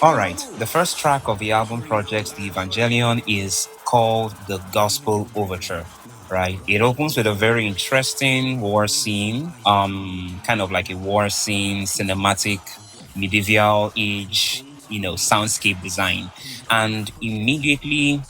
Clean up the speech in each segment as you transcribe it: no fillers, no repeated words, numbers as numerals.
All right, the first track of the album project, the Evangelion, is called the Gospel Overture. Right, it opens with a very interesting war scene, kind of like a war scene, cinematic, medieval age, soundscape design, and immediately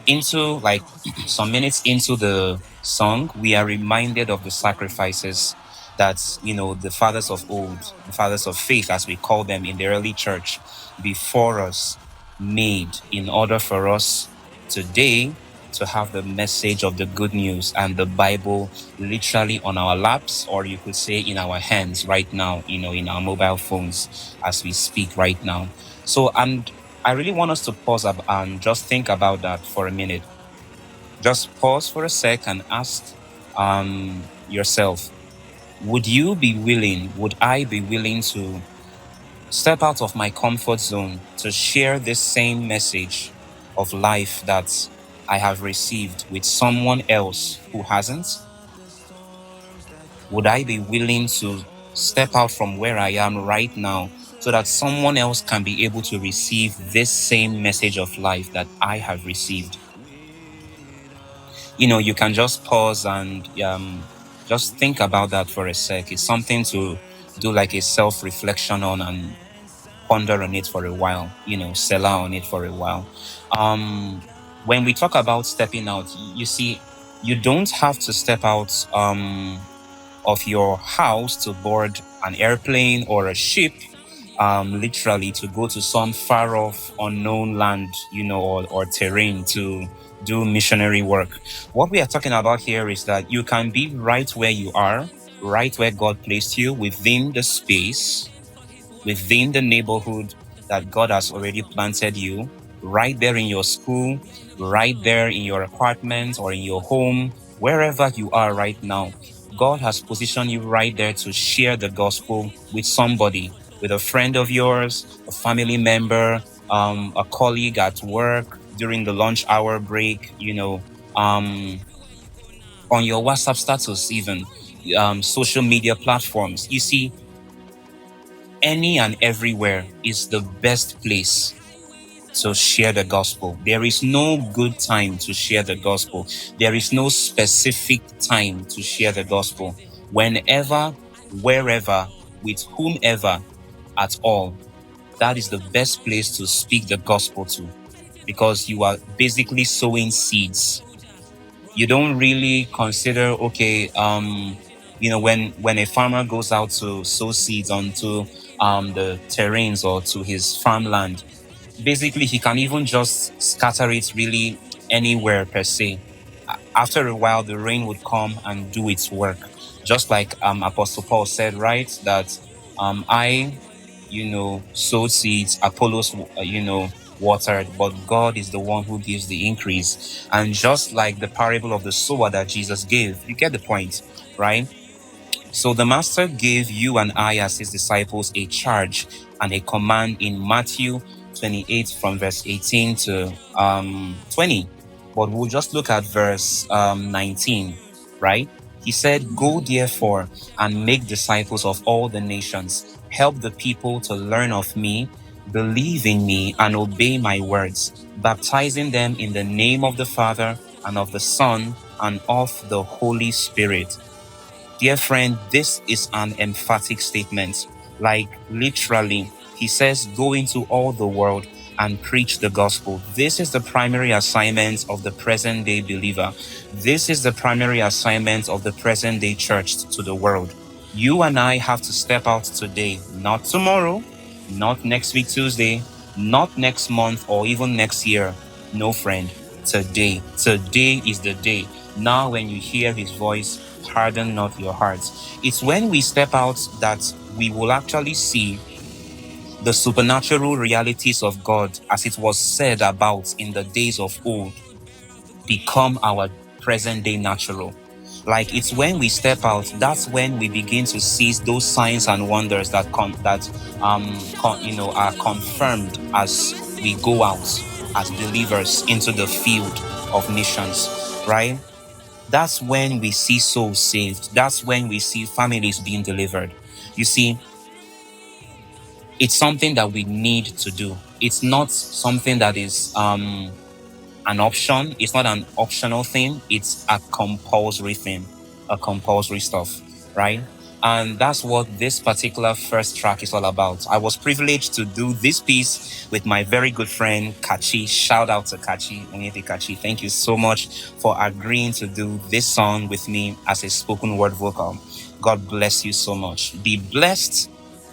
into like some minutes into the song, we are reminded of the sacrifices that the fathers of old, the fathers of faith, as we call them in the early church, before us made in order for us today to have the message of the good news and the Bible literally on our laps, or you could say in our hands right now, in our mobile phones as we speak right now. So, and I really want us to pause up and just think about that for a minute. Just pause for a sec and ask yourself, would I be willing to step out of my comfort zone to share this same message of life that I have received with someone else who hasn't? Would I be willing to step out from where I am right now so that someone else can be able to receive this same message of life that I have received? You can just pause and just think about that for a sec. It's something to do like a self-reflection on and ponder on it for a while, settle on it for a while. When we talk about stepping out, you see, you don't have to step out of your house to board an airplane or a ship, literally to go to some far off unknown land, or terrain to do missionary work. What we are talking about here is that you can be right where you are, right where God placed you, within the space, within the neighborhood that God has already planted you, right there in your school, right there in your apartment or in your home, wherever you are right now. God has positioned you right there to share the gospel with somebody, with a friend of yours, a family member, a colleague at work during the lunch hour break, on your WhatsApp status, even social media platforms. You see, any and everywhere is the best place to share the gospel. There is no good time to share the gospel. There is no specific time to share the gospel. Whenever, wherever, with whomever at all, that is the best place to speak the gospel to, because you are basically sowing seeds. You don't really consider, okay, when a farmer goes out to sow seeds onto the terrains or to his farmland, basically he can even just scatter it really anywhere per se. After a while, the rain would come and do its work, just like Apostle Paul said, right? That I sowed seeds, Apollos watered, but God is the one who gives the increase. And just like the parable of the sower that Jesus gave, you get the point, right? So the master gave you and I as his disciples a charge and a command in Matthew 28 from verse 18 to 20. But we'll just look at verse 19, right? He said, "Go therefore and make disciples of all the nations. Help the people to learn of me, believe in me, and obey my words, baptizing them in the name of the Father and of the Son and of the Holy Spirit." Dear friend, this is an emphatic statement. Like literally, he says, go into all the world and preach the gospel. This is the primary assignment of the present day believer. This is the primary assignment of the present day church to the world. You and I have to step out today, not tomorrow, not next week, Tuesday, not next month or even next year. No, friend, today. Today is the day. Now, when you hear his voice, harden not your hearts. It's when we step out that we will actually see the supernatural realities of God, as it was said about in the days of old, become our present day natural. Like it's when we step out, that's when we begin to see those signs and wonders that are confirmed as we go out as believers into the field of missions, right? That's when we see souls saved. That's when we see families being delivered. You see, It's something that we need to do. It's not something that is an option. It's not an optional thing. It's a compulsory thing, a compulsory stuff, right? And that's what this particular first track is all about. I was privileged to do this piece with my very good friend Kachi. Shout out to Kachi, Onyete Kachi. Thank you so much for agreeing to do this song with me as a spoken word vocal. God bless you so much. Be blessed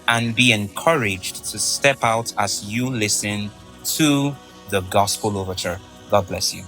and be encouraged to step out as you listen to the Gospel Overture. God bless you.